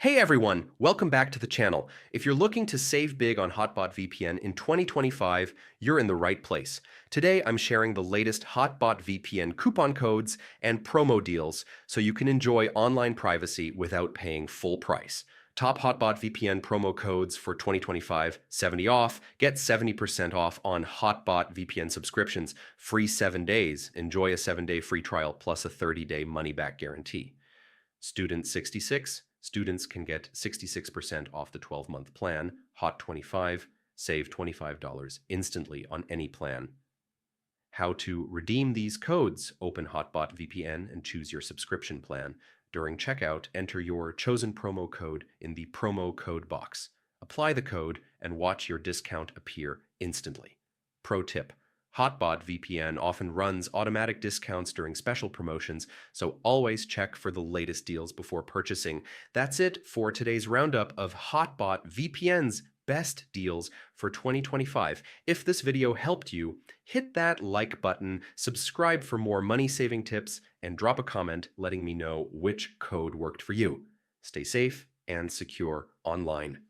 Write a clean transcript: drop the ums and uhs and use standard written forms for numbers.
Hey everyone, welcome back to the channel. If you're looking to save big on Hotbot VPN in 2025, you're in the right place. Today I'm sharing the latest Hotbot VPN coupon codes and promo deals so you can enjoy online privacy without paying full price. Top Hotbot VPN promo codes for 2025: 70 off, get 70% off on Hotbot VPN subscriptions, free 7 days, enjoy a 7-day free trial plus a 30-day money-back guarantee. Student 66, students can get 66% off the 12-month plan. Hot 25, save $25 instantly on any plan. How to redeem these codes: open Hotbot VPN and choose your subscription plan. During checkout, enter your chosen promo code in the promo code box. Apply the code and watch your discount appear instantly. Pro tip: Hotbot VPN often runs automatic discounts during special promotions, so always check for the latest deals before purchasing. That's it for today's roundup of Hotbot VPN's best deals for 2025. If this video helped you, hit that like button, subscribe for more money-saving tips, and drop a comment letting me know which code worked for you. Stay safe and secure online.